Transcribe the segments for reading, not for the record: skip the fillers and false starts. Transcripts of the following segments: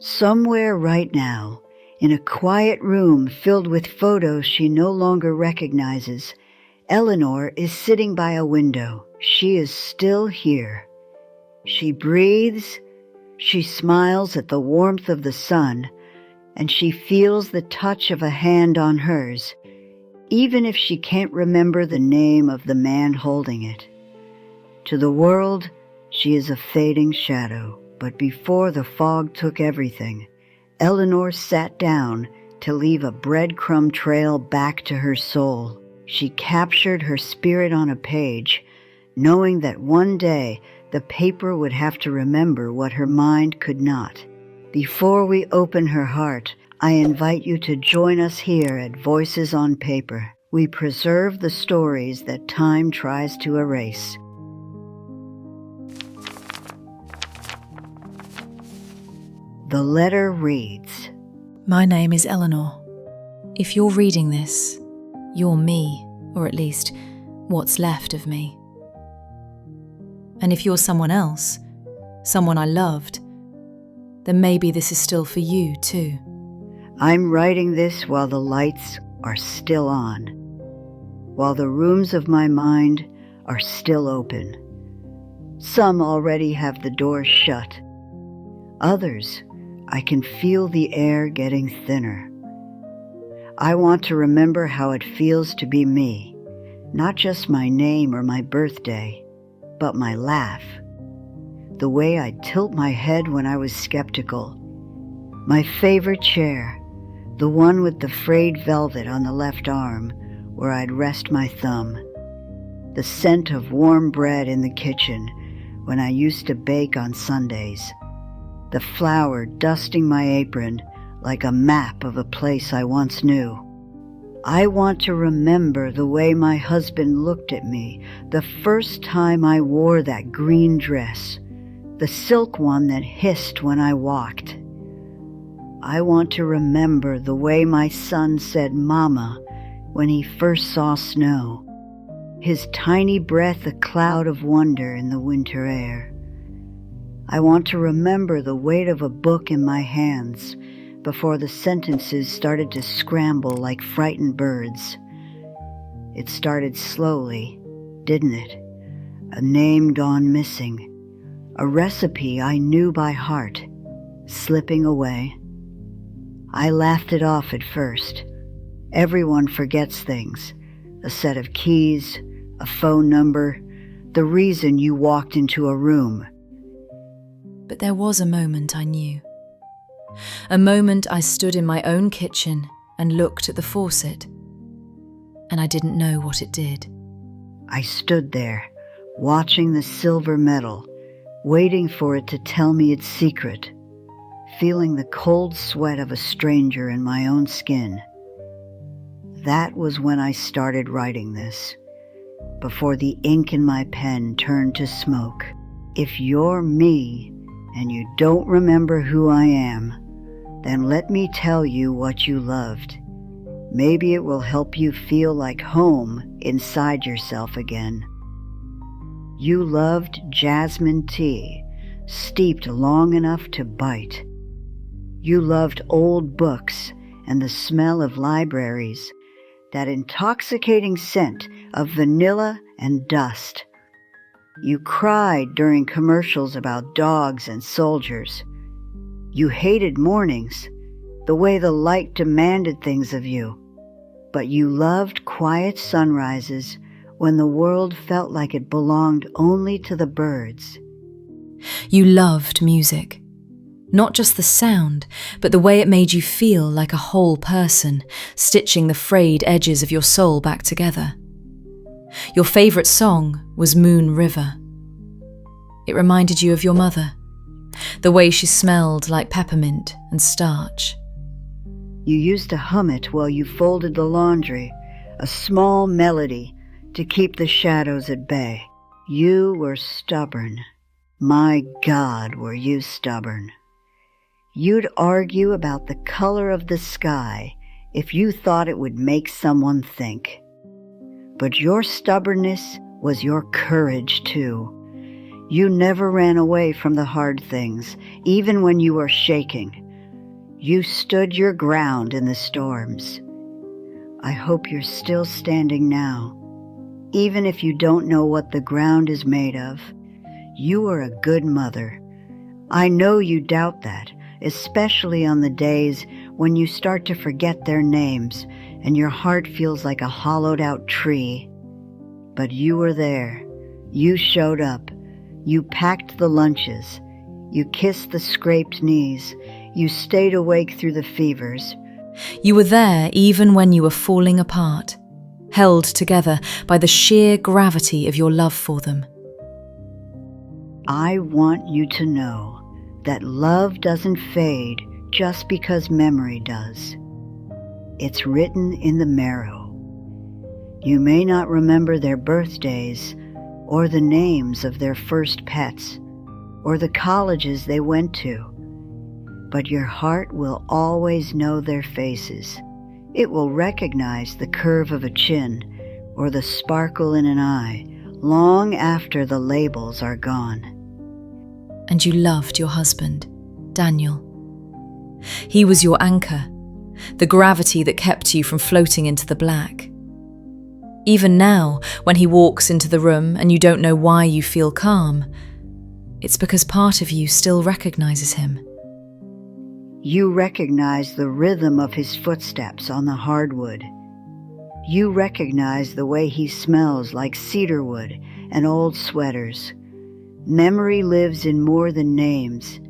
Somewhere right now, in a quiet room filled with photos she no longer recognizes, Eleanor is sitting by a window. She is still here. She breathes, she smiles at the warmth of the sun, and she feels the touch of a hand on hers, even if she can't remember the name of the man holding it. To the world, she is a fading shadow. But before the fog took everything, Eleanor sat down to leave a breadcrumb trail back to her soul. She captured her spirit on a page, knowing that one day the paper would have to remember what her mind could not. Before we open her heart, I invite you to join us here at Voices on Paper. We preserve the stories that time tries to erase. The letter reads, My name is Eleanor. If you're reading this, you're me, or at least what's left of me. And if you're someone else, someone I loved, then maybe this is still for you too. I'm writing this while the lights are still on, while the rooms of my mind are still open. Some already have the doors shut. Others, I can feel the air getting thinner. I want to remember how it feels to be me, not just my name or my birthday, but my laugh, the way I'd tilt my head when I was skeptical, my favorite chair, the one with the frayed velvet on the left arm where I'd rest my thumb, the scent of warm bread in the kitchen when I used to bake on Sundays, the flour dusting my apron like a map of a place I once knew. I want to remember the way my husband looked at me the first time I wore that green dress, the silk one that hissed when I walked. I want to remember the way my son said "Mama" when he first saw snow, his tiny breath a cloud of wonder in the winter air. I want to remember the weight of a book in my hands before the sentences started to scramble like frightened birds. It started slowly, didn't it? A name gone missing, a recipe I knew by heart, slipping away. I laughed it off at first. Everyone forgets things, a set of keys, a phone number, the reason you walked into a room. But there was a moment I knew. A moment I stood in my own kitchen and looked at the faucet, and I didn't know what it did. I stood there, watching the silver metal, waiting for it to tell me its secret, feeling the cold sweat of a stranger in my own skin. That was when I started writing this, before the ink in my pen turned to smoke. If you're me, and you don't remember who I am, then let me tell you what you loved. Maybe it will help you feel like home inside yourself again. You loved jasmine tea, steeped long enough to bite. You loved old books and the smell of libraries, that intoxicating scent of vanilla and dust. You cried during commercials about dogs and soldiers. You hated mornings, the way the light demanded things of you. But you loved quiet sunrises when the world felt like it belonged only to the birds. You loved music. Not just the sound, but the way it made you feel like a whole person, stitching the frayed edges of your soul back together. Your favourite song was Moon River. It reminded you of your mother, the way she smelled like peppermint and starch. You used to hum it while you folded the laundry, a small melody to keep the shadows at bay. You were stubborn. My God, were you stubborn. You'd argue about the color of the sky if you thought it would make someone think. But your stubbornness was your courage too. You never ran away from the hard things, even when you were shaking. You stood your ground in the storms. I hope you're still standing now. Even if you don't know what the ground is made of, you are a good mother. I know you doubt that, especially on the days when you start to forget their names and your heart feels like a hollowed-out tree. But you were there. You showed up. You packed the lunches. You kissed the scraped knees. You stayed awake through the fevers. You were there even when you were falling apart, held together by the sheer gravity of your love for them. I want you to know that love doesn't fade just because memory does. It's written in the marrow. You may not remember their birthdays, or the names of their first pets, or the colleges they went to, but your heart will always know their faces. It will recognize the curve of a chin or the sparkle in an eye long after the labels are gone. And you loved your husband, Daniel. He was your anchor, the gravity that kept you from floating into the black. Even now, when he walks into the room and you don't know why you feel calm, it's because part of you still recognizes him. You recognize the rhythm of his footsteps on the hardwood. You recognize the way he smells like cedarwood and old sweaters. Memory lives in more than names.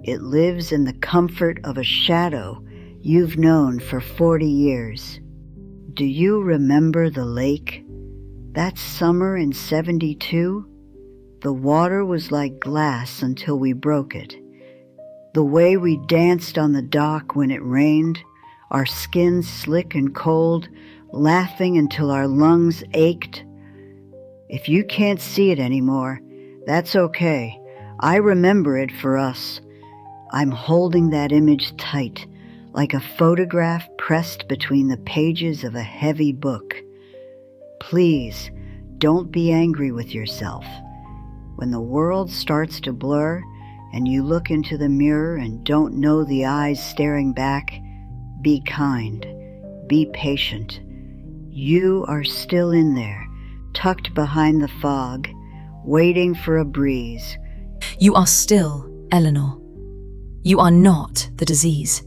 It lives in the comfort of a shadow you've known for 40 years. Do you remember the lake? That summer in '72? The water was like glass until we broke it. The way we danced on the dock when it rained, our skins slick and cold, laughing until our lungs ached. If you can't see it anymore, that's okay. I remember it for us. I'm holding that image tight, like a photograph pressed between the pages of a heavy book. Please, don't be angry with yourself. When the world starts to blur and you look into the mirror and don't know the eyes staring back, be kind, be patient. You are still in there, tucked behind the fog, waiting for a breeze. You are still Eleanor. You are not the disease.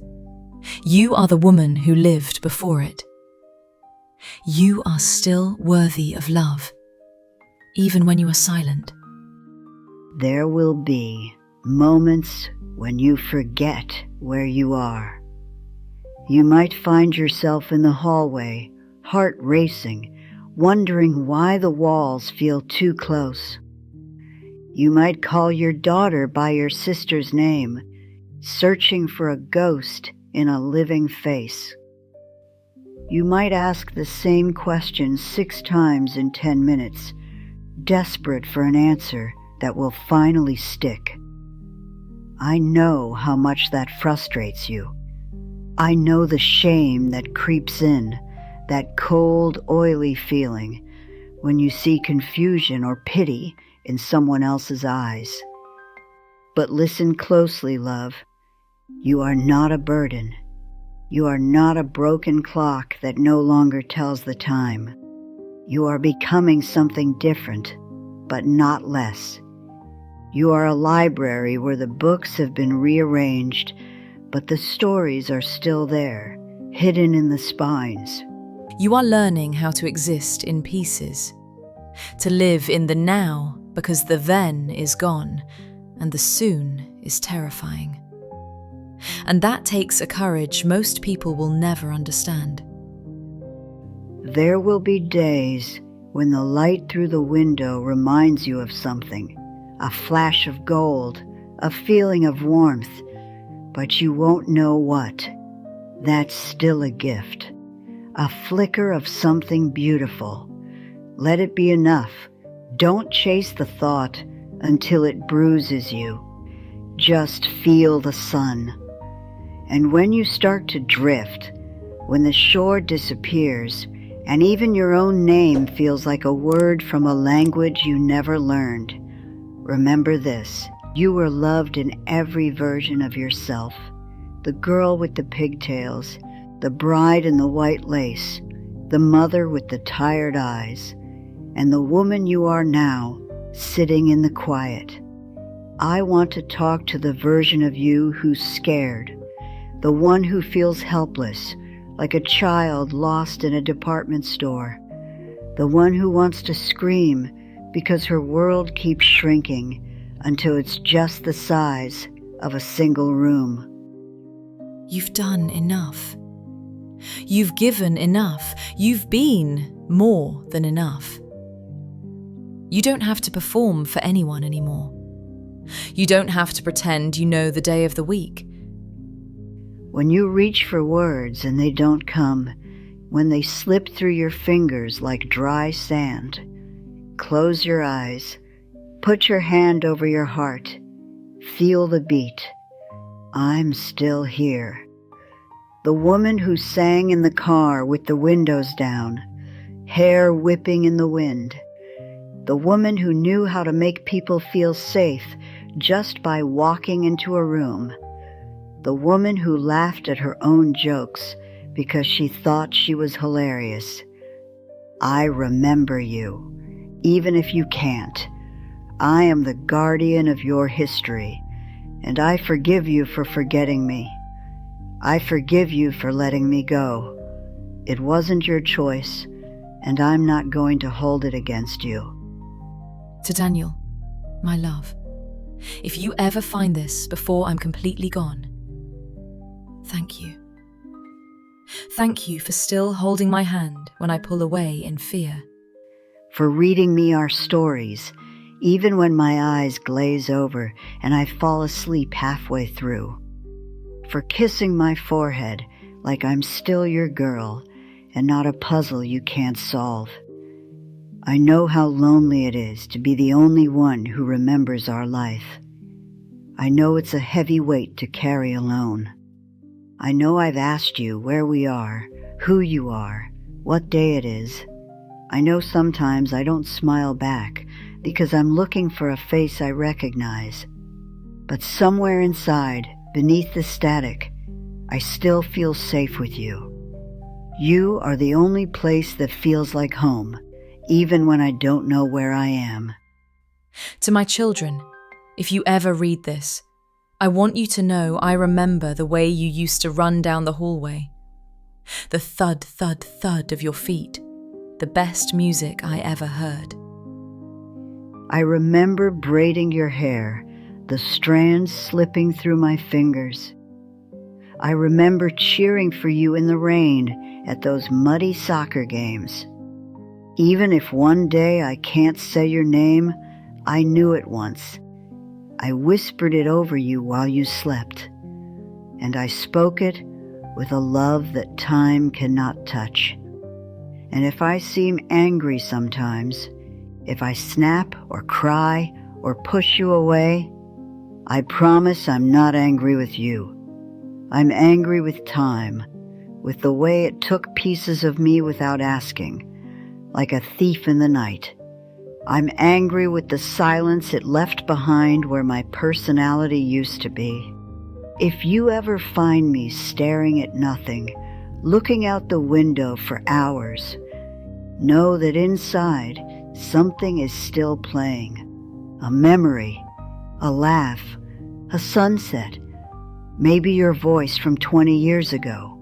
You are the woman who lived before it. You are still worthy of love, even when you are silent. There will be moments when you forget where you are. You might find yourself in the hallway, heart racing, wondering why the walls feel too close. You might call your daughter by your sister's name, searching for a ghost in a living face. You might ask the same question 6 times in 10 minutes, desperate for an answer that will finally stick. I know how much that frustrates you. I know the shame that creeps in, that cold, oily feeling when you see confusion or pity in someone else's eyes. But listen closely, love. You are not a burden. You are not a broken clock that no longer tells the time. You are becoming something different, but not less. You are a library where the books have been rearranged, but the stories are still there, hidden in the spines. You are learning how to exist in pieces, to live in the now because the then is gone and the soon is terrifying. And that takes a courage most people will never understand. There will be days when the light through the window reminds you of something, a flash of gold, a feeling of warmth, but you won't know what. That's still a gift, a flicker of something beautiful. Let it be enough. Don't chase the thought until it bruises you. Just feel the sun. And when you start to drift, when the shore disappears And even your own name feels like a word from a language you never learned. Remember this: you were loved in every version of yourself. The girl with the pigtails, the bride in the white lace, the mother with the tired eyes, and the woman you are now, sitting in the quiet. I want to talk to the version of you who's scared, the one who feels helpless, like a child lost in a department store, the one who wants to scream because her world keeps shrinking until it's just the size of a single room. You've done enough. You've given enough. You've been more than enough. You don't have to perform for anyone anymore. You don't have to pretend you know the day of the week. When you reach for words and they don't come, when they slip through your fingers like dry sand, close your eyes, put your hand over your heart, feel the beat. I'm still here. The woman who sang in the car with the windows down, hair whipping in the wind. The woman who knew how to make people feel safe just by walking into a room. The woman who laughed at her own jokes because she thought she was hilarious. I remember you, even if you can't. I am the guardian of your history, and I forgive you for forgetting me. I forgive you for letting me go. It wasn't your choice, and I'm not going to hold it against you. To Daniel, my love, if you ever find this before I'm completely gone, thank you. Thank you for still holding my hand when I pull away in fear. For reading me our stories, even when my eyes glaze over and I fall asleep halfway through. For kissing my forehead like I'm still your girl and not a puzzle you can't solve. I know how lonely it is to be the only one who remembers our life. I know it's a heavy weight to carry alone. I know I've asked you where we are, who you are, what day it is. I know sometimes I don't smile back because I'm looking for a face I recognize. But somewhere inside, beneath the static, I still feel safe with you. You are the only place that feels like home, even when I don't know where I am. To my children, if you ever read this, I want you to know I remember the way you used to run down the hallway. The thud, thud, thud of your feet, the best music I ever heard. I remember braiding your hair, the strands slipping through my fingers. I remember cheering for you in the rain at those muddy soccer games. Even if one day I can't say your name, I knew it once. I whispered it over you while you slept, and I spoke it with a love that time cannot touch. And if I seem angry sometimes, if I snap or cry or push you away, I promise I'm not angry with you. I'm angry with time, with the way it took pieces of me without asking, like a thief in the night. I'm angry with the silence it left behind where my personality used to be. If you ever find me staring at nothing, looking out the window for hours, know that inside something is still playing. A memory, a laugh, a sunset, maybe your voice from 20 years ago.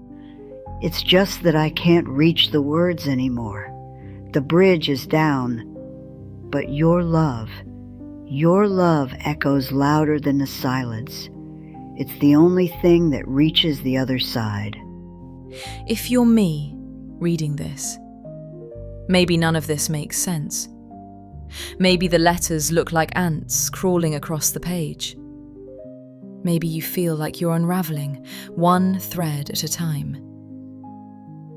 It's just that I can't reach the words anymore. The bridge is down, but your love echoes louder than the silence. It's the only thing that reaches the other side. If you're me reading this, maybe none of this makes sense. Maybe the letters look like ants crawling across the page. Maybe you feel like you're unraveling, one thread at a time.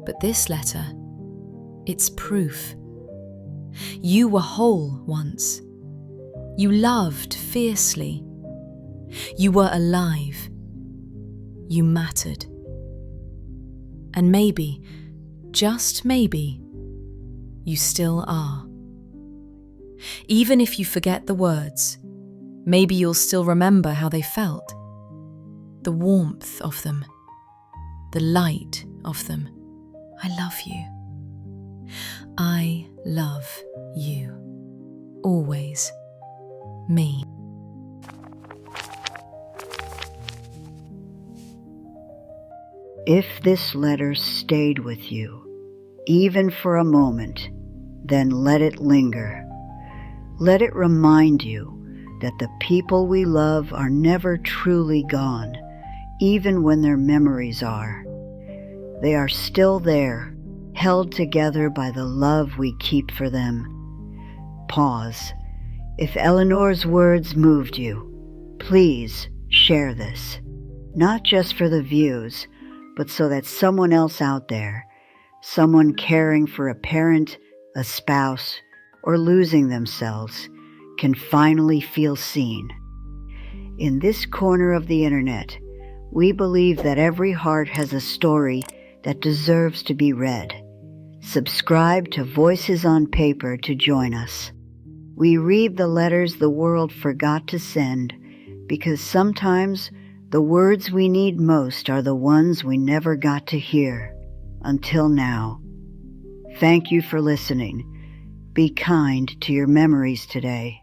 But this letter, it's proof. You were whole once. You loved fiercely. You were alive. You mattered. And maybe, just maybe, you still are. Even if you forget the words, maybe you'll still remember how they felt. The warmth of them, the light of them. I love you. I love you. Always. Me. If this letter stayed with you, even for a moment, then let it linger. Let it remind you that the people we love are never truly gone, even when their memories are. They are still there, held together by the love we keep for them. Pause. If Eleanor's words moved you, please share this, not just for the views, but so that someone else out there, someone caring for a parent, a spouse, or losing themselves, can finally feel seen. In this corner of the internet, we believe that every heart has a story that deserves to be read. Subscribe to Voices on Paper to join us. We read the letters the world forgot to send because sometimes the words we need most are the ones we never got to hear until now. Thank you for listening. Be kind to your memories today.